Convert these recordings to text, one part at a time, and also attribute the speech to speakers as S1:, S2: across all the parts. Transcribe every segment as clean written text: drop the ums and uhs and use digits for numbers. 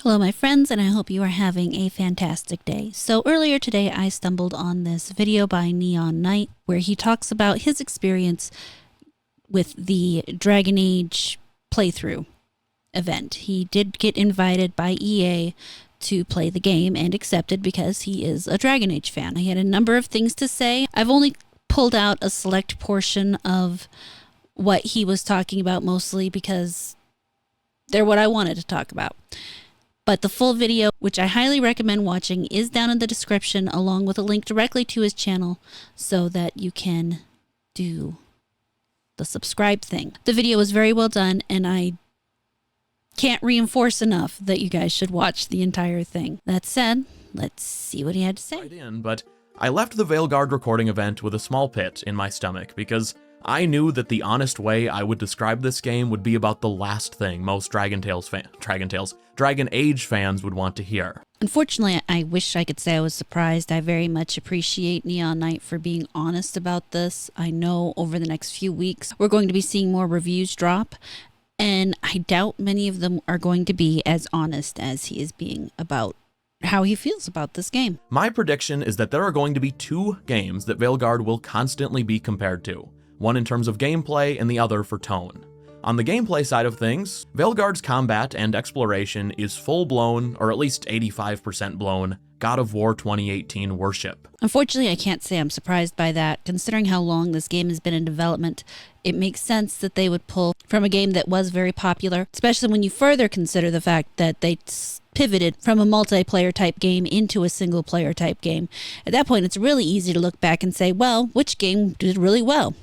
S1: Hello my friends, and I hope you are having a fantastic day. So earlier today I stumbled on this video by Neon Knight where he talks about his experience with the DragonAge playthrough event. He did get invited by EA to play the game and accepted because he is a DragonAge fan. He had a number of things to say. I've only pulled out a select portion of what he was talking about, mostly because they're what I wanted to talk about. But the full video, which I highly recommend watching, is down in the description along with a link directly to his channel so that you can do the subscribe thing. The video is very well done, and I can't reinforce enough that you guys should watch the entire thing. That said, let's see what he had to say.
S2: But I left the Veilguard recording event with a small pit in my stomach because I knew that the honest way I would describe this game would be about the last thing most DragonAge fans would want to hear.
S1: Unfortunately, I wish I could say I was surprised. I very much appreciate Neon Knight for being honest about this. I know over the next few weeks we're going to be seeing more reviews drop, and I doubt many of them are going to be as honest as he is being about how he feels about this game.
S2: My prediction is that there are going to be two games that Veilguard will constantly be compared to. One in terms of gameplay and the other for tone. On the gameplay side of things, Veilguard's combat and exploration is full-blown, or at least 85% blown, God of War 2018 worship.
S1: Unfortunately, I can't say I'm surprised by that. Considering how long this game has been in development, it makes sense that they would pull from a game that was very popular, especially when you further consider the fact that they pivoted from a multiplayer type game into a single player type game. At that point, it's really easy to look back and say, well, which game did really well?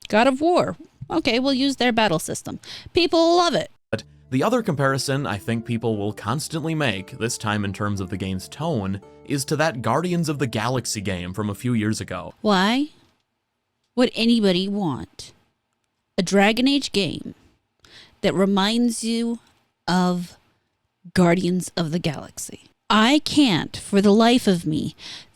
S1: God of War. Okay, we'll use their battle system. People love it.
S2: But the other comparison I think people will constantly make, this time in terms of the game's tone, is to that Guardians of the Galaxy game from a few years ago.
S1: Why would anybody want a DragonAge game that reminds you of Guardians of the Galaxy? I can't, for the life of me,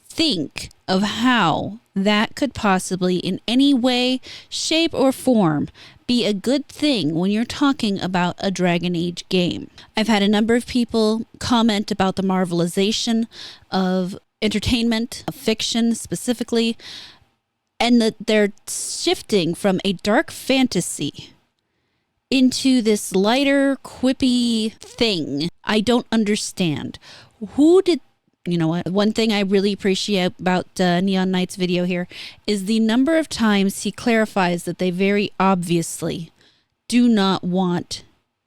S1: think of how that could possibly in any way, shape, or form be a good thing when you're talking about a DragonAge game. I've had a number of people comment about the marvelization of entertainment, of fiction specifically, and that they're shifting from a dark fantasy into this lighter, quippy thing. I don't understand. You know what? One thing I really appreciate about Neon Knight's video here is the number of times he clarifies that they very obviously do not want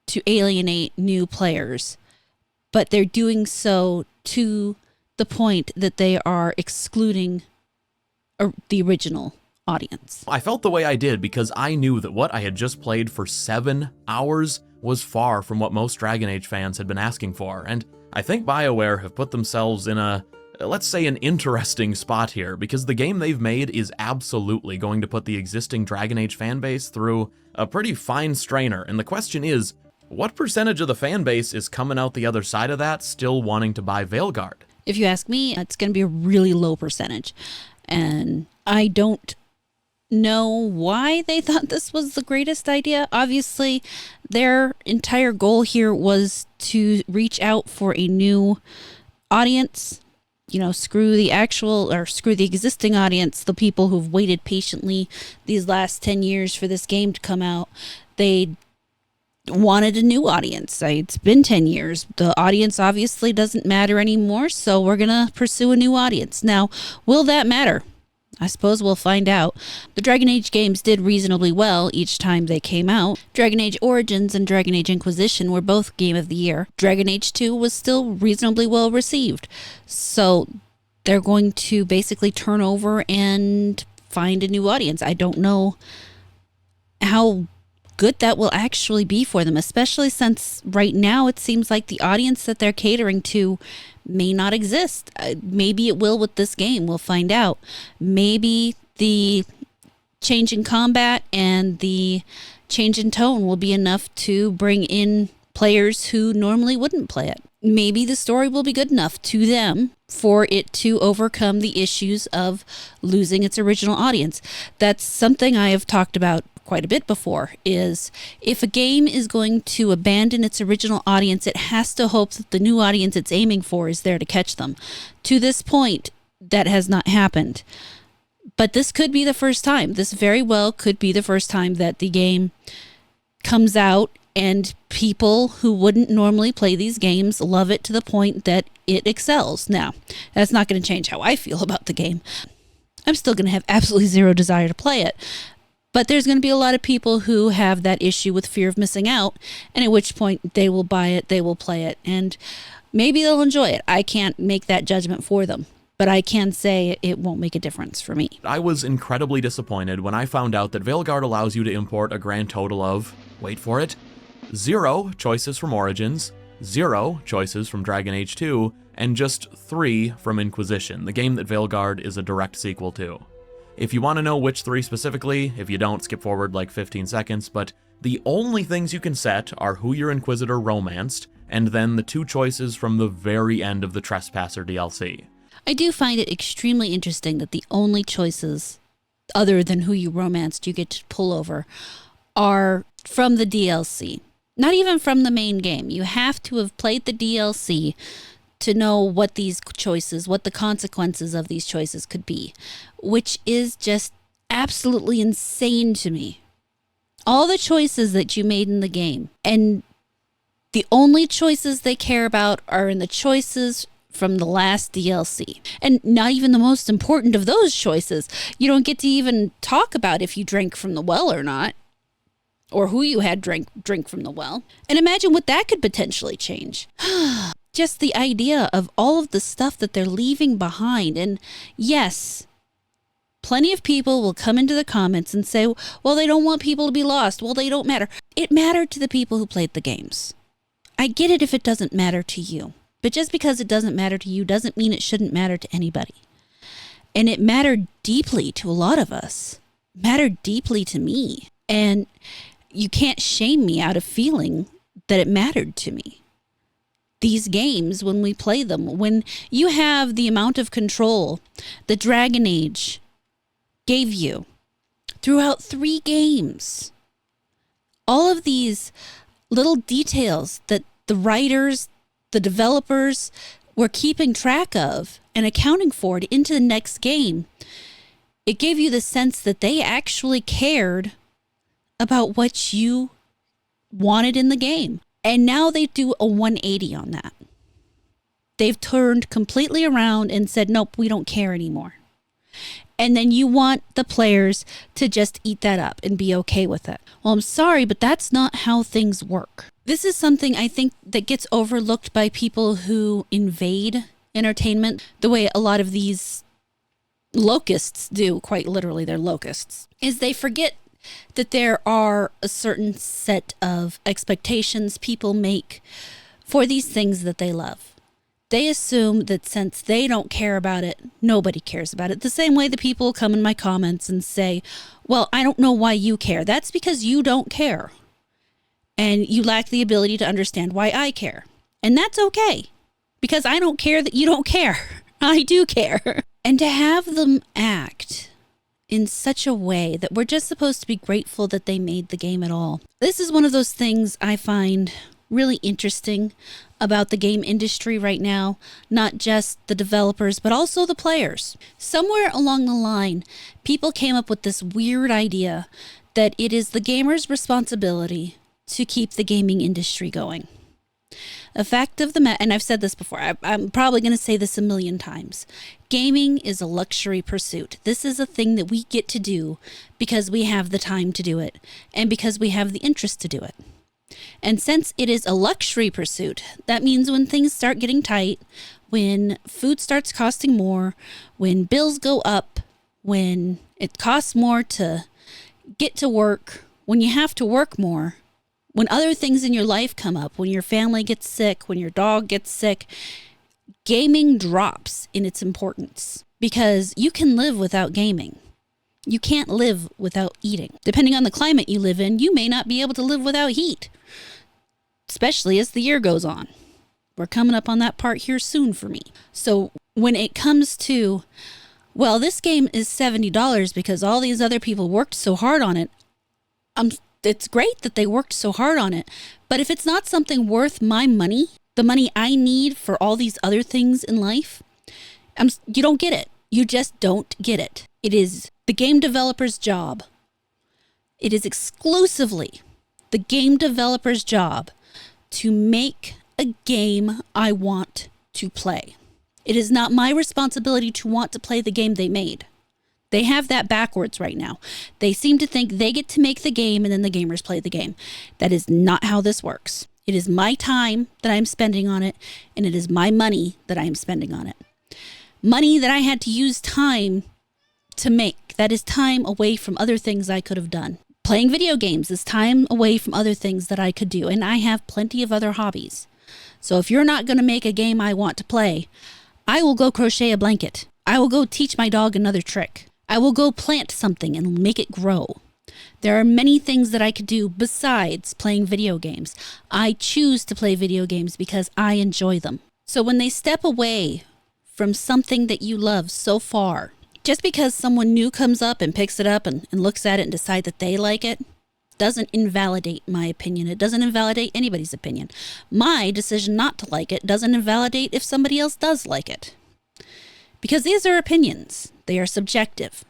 S1: to alienate new players, but they're doing so to the point that they are excluding the original audience.
S2: I felt the way I did because I knew that what I had just played for 7 hours was far from what most DragonAge fans had been asking for, and I think BioWare have put themselves in a, let's say, an interesting spot here, because the game they've made is absolutely going to put the existing DragonAge fanbase through a pretty fine strainer, and the question is, what percentage of the fanbase is coming out the other side of that still wanting to buy Veilguard?
S1: If you ask me, it's going to be a really low percentage, and I don't know why they thought this was the greatest idea. Obviously, their entire goal here was to reach out for a new audience. You know, screw the existing audience, the people who've waited patiently these last 10 years for this game to come out. They wanted a new audience. It's been 10 years. The audience obviously doesn't matter anymore, so we're gonna pursue a new audience. Now, will that matter? I suppose we'll find out. The DragonAge games did reasonably well each time they came out. DragonAge Origins and DragonAge Inquisition were both Game of the Year. DragonAge 2 was still reasonably well received. So they're going to basically turn over and find a new audience. I don't know how good that will actually be for them, especially since right now it seems like the audience that they're catering to may not exist. Maybe it will with this game. We'll find out. Maybe the change in combat and the change in tone will be enough to bring in players who normally wouldn't play it. Maybe the story will be good enough to them for it to overcome the issues of losing its original audience. That's something I have talked about quite a bit before, is if a game is going to abandon its original audience, it has to hope that the new audience it's aiming for is there to catch them. To this point, that has not happened. But this could be the first time. This very well could be the first time that the game comes out and people who wouldn't normally play these games love it to the point that it excels. Now, that's not going to change how I feel about the game. I'm still going to have absolutely zero desire to play it. But there's going to be a lot of people who have that issue with fear of missing out, and at which point they will buy it, they will play it, and maybe they'll enjoy it. I can't make that judgment for them, but I can say it won't make a difference for me.
S2: I was incredibly disappointed when I found out that Veilguard allows you to import a grand total of, wait for it, 0 choices from Origins, 0 choices from DragonAge 2, and just 3 from Inquisition, the game that Veilguard is a direct sequel to. If you want to know which 3 specifically, if you don't, skip forward like 15 seconds, but the only things you can set are who your Inquisitor romanced, and then the 2 choices from the very end of the Trespasser DLC.
S1: I do find it extremely interesting that the only choices, other than who you romanced, you get to pull over, are from the DLC. Not even from the main game. You have to have played the DLC to know what these choices, what the consequences of these choices could be, which is just absolutely insane to me. All the choices that you made in the game, and the only choices they care about are in the choices from the last DLC. And not even the most important of those choices. You don't get to even talk about if you drank from the well or not, or who you had drink from the well. And imagine what that could potentially change. Just the idea of all of the stuff that they're leaving behind. And yes, plenty of people will come into the comments and say, well, they don't want people to be lost. Well, they don't matter. It mattered to the people who played the games. I get it if it doesn't matter to you. But just because it doesn't matter to you doesn't mean it shouldn't matter to anybody. And it mattered deeply to a lot of us. It mattered deeply to me. And you can't shame me out of feeling that it mattered to me. These games, when we play them, when you have the amount of control that DragonAge gave you throughout 3 games, all of these little details that the writers, the developers were keeping track of and accounting for it into the next game, it gave you the sense that they actually cared about what you wanted in the game. And now they do a 180 on that. They've turned completely around and said, nope, we don't care anymore. And then you want the players to just eat that up and be okay with it. Well, I'm sorry, but that's not how things work. This is something I think that gets overlooked by people who invade entertainment the way a lot of these locusts do, quite literally, they're locusts, is they forget that there are a certain set of expectations people make for these things that they love. They assume that since they don't care about it, nobody cares about it. The same way the people come in my comments and say, well, I don't know why you care. That's because you don't care. And you lack the ability to understand why I care. And that's okay. Because I don't care that you don't care. I do care. And to have them act in such a way that we're just supposed to be grateful that they made the game at all. This is one of those things I find really interesting about the game industry right now, not just the developers, but also the players. Somewhere along the line, people came up with this weird idea that it is the gamer's responsibility to keep the gaming industry going. A fact of the matter, and I've said this before, I'm probably going to say this a million times. Gaming is a luxury pursuit. This is a thing that we get to do because we have the time to do it and because we have the interest to do it. And since it is a luxury pursuit, that means when things start getting tight, when food starts costing more, when bills go up, when it costs more to get to work, when you have to work more, when other things in your life come up, when your family gets sick, when your dog gets sick, gaming drops in its importance because you can live without gaming. You can't live without eating. Depending on the climate you live in, you may not be able to live without heat, especially as the year goes on. We're coming up on that part here soon for me. So when it comes to, well, this game is $70 because all these other people worked so hard on it, It's great that they worked so hard on it, but if it's not something worth my money, the money I need for all these other things in life, you don't get it. You just don't get it. It is the game developer's job. It is exclusively the game developer's job to make a game I want to play. It is not my responsibility to want to play the game they made. They have that backwards right now. They seem to think they get to make the game and then the gamers play the game. That is not how this works. It is my time that I'm spending on it, and it is my money that I am spending on it. Money that I had to use time to make. That is time away from other things I could have done. Playing video games is time away from other things that I could do, and I have plenty of other hobbies. So if you're not going to make a game I want to play, I will go crochet a blanket. I will go teach my dog another trick. I will go plant something and make it grow. There are many things that I could do besides playing video games. I choose to play video games because I enjoy them. So when they step away from something that you love so far, just because someone new comes up and picks it up and looks at it and decide that they like it, doesn't invalidate my opinion. It doesn't invalidate anybody's opinion. My decision not to like it doesn't invalidate if somebody else does like it. Because these are opinions. They are subjective.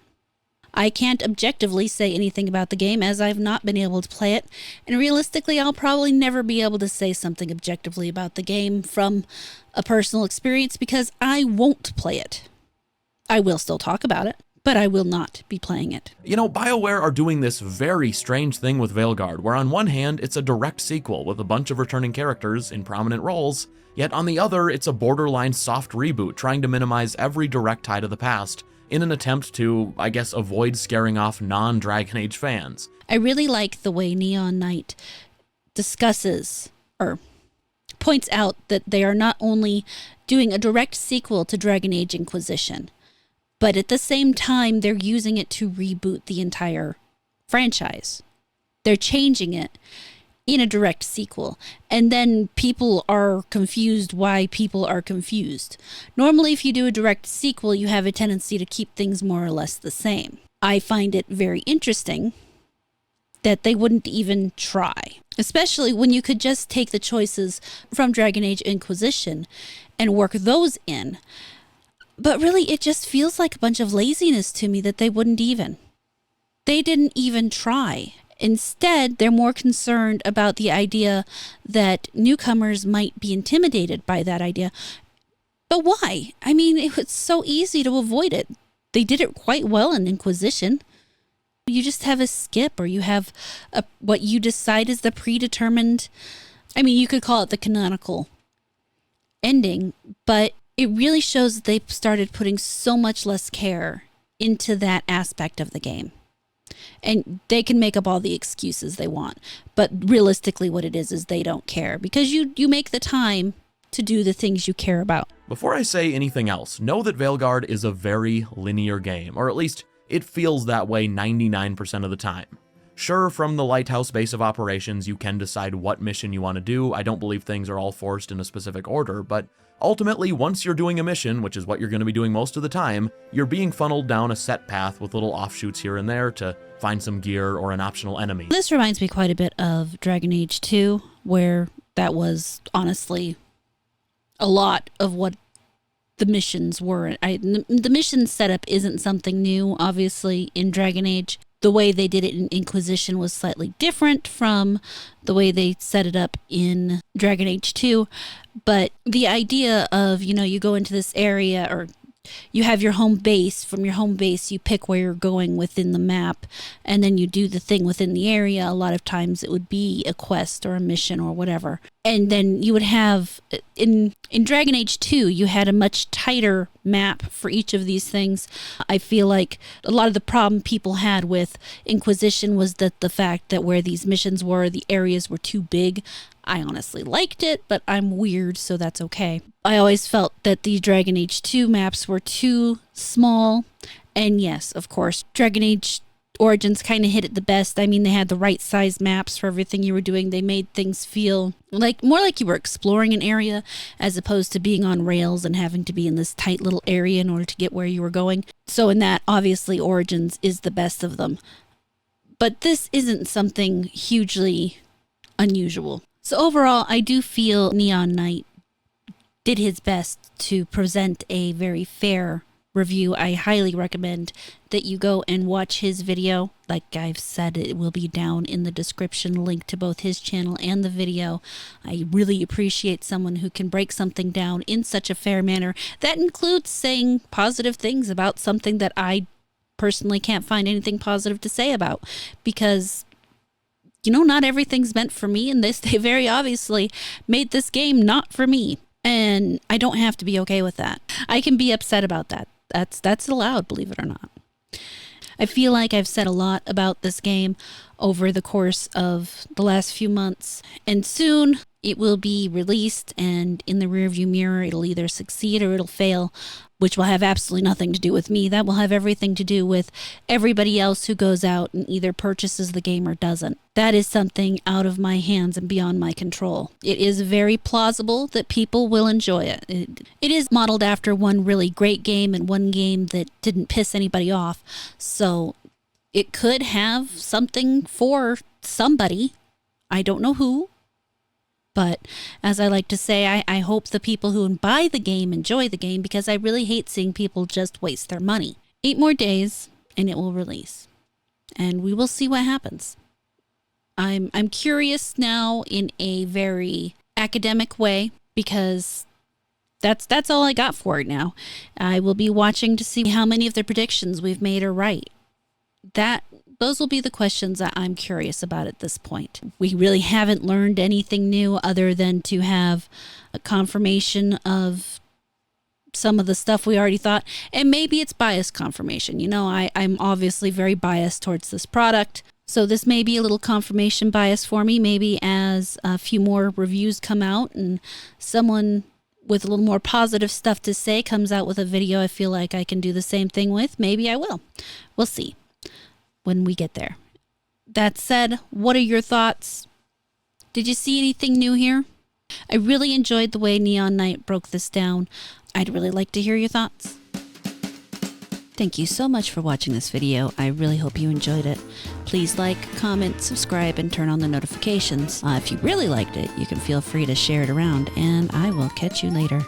S1: I can't objectively say anything about the game as I've not been able to play it. And realistically, I'll probably never be able to say something objectively about the game from a personal experience because I won't play it. I will still talk about it, but I will not be playing it.
S2: You know, BioWare are doing this very strange thing with Veilguard, where on one hand, it's a direct sequel with a bunch of returning characters in prominent roles, yet on the other, it's a borderline soft reboot trying to minimize every direct tie to the past in an attempt to, I guess, avoid scaring off non-DragonAge fans.
S1: I really like the way Neon Knight discusses or points out that they are not only doing a direct sequel to DragonAge Inquisition, but at the same time, they're using it to reboot the entire franchise. They're changing it in a direct sequel. And then people are confused why people are confused. Normally, if you do a direct sequel, you have a tendency to keep things more or less the same. I find it very interesting that they wouldn't even try, especially when you could just take the choices from DragonAge Inquisition and work those in. But really, it just feels like a bunch of laziness to me that they wouldn't even. They didn't even try. Instead, they're more concerned about the idea that newcomers might be intimidated by that idea. But why? I mean, it was so easy to avoid it. They did it quite well in Inquisition. You just have a skip, or you have what you decide is the predetermined, I mean, you could call it the canonical ending, but it really shows that they've started putting so much less care into that aspect of the game. And they can make up all the excuses they want. But realistically, what it is they don't care. Because you make the time to do the things you care about.
S2: Before I say anything else, know that Veilguard is a very linear game, or at least it feels that way 99% of the time. Sure, from the Lighthouse base of operations, you can decide what mission you want to do. I don't believe things are all forced in a specific order, but ultimately, once you're doing a mission, which is what you're going to be doing most of the time, you're being funneled down a set path with little offshoots here and there to find some gear or an optional enemy.
S1: This reminds me quite a bit of DragonAge 2, where that was honestly a lot of what the missions were. The mission setup isn't something new, obviously, in DragonAge. The way they did it in Inquisition was slightly different from the way they set it up in DragonAge 2. But the idea of, you go into this area, or you have your home base. From your home base, you pick where you're going within the map, and then you do the thing within the area. A lot of times it would be a quest or a mission or whatever. And then you would have, in DragonAge 2, you had a much tighter map for each of these things. I feel like a lot of the problem people had with Inquisition was that the fact that where these missions were, the areas were too big. I honestly liked it, but I'm weird, so that's okay. I always felt that the DragonAge 2 maps were too small. And yes, of course, DragonAge Origins kind of hit it the best. I mean, they had the right size maps for everything you were doing. They made things feel more like you were exploring an area as opposed to being on rails and having to be in this tight little area in order to get where you were going. So in that, obviously, Origins is the best of them. But this isn't something hugely unusual. So overall, I do feel Neon Knight did his best to present a very fair review. I highly recommend that you go and watch his video. Like I've said, it will be down in the description, link to both his channel and the video. I really appreciate someone who can break something down in such a fair manner. That includes saying positive things about something that I personally can't find anything positive to say about, because not everything's meant for me, and they very obviously made this game not for me. And I don't have to be okay with that. I can be upset about that. That's allowed, believe it or not. I feel like I've said a lot about this game over the course of the last few months, and soon it will be released, and in the rearview mirror it'll either succeed or it'll fail, which will have absolutely nothing to do with me. That will have everything to do with everybody else who goes out and either purchases the game or doesn't. That is something out of my hands and beyond my control. It is very plausible that people will enjoy it. It is modeled after one really great game and one game that didn't piss anybody off. So it could have something for somebody. I don't know who. But as I like to say, I hope the people who buy the game enjoy the game, because I really hate seeing people just waste their money. 8 more days and it will release. And we will see what happens. I'm curious now in a very academic way, because that's all I got for it now. I will be watching to see how many of the predictions we've made are right. Those will be the questions that I'm curious about at this point. We really haven't learned anything new other than to have a confirmation of some of the stuff we already thought. And maybe it's bias confirmation. I'm obviously very biased towards this product. So this may be a little confirmation bias for me. Maybe as a few more reviews come out and someone with a little more positive stuff to say comes out with a video I feel like I can do the same thing with, maybe I will. We'll see when we get there. That said, what are your thoughts? Did you see anything new here? I really enjoyed the way Neon Knight broke this down. I'd really like to hear your thoughts. Thank you so much for watching this video. I really hope you enjoyed it. Please like, comment, subscribe, and turn on the notifications. If you really liked it, you can feel free to share it around, and I will catch you later.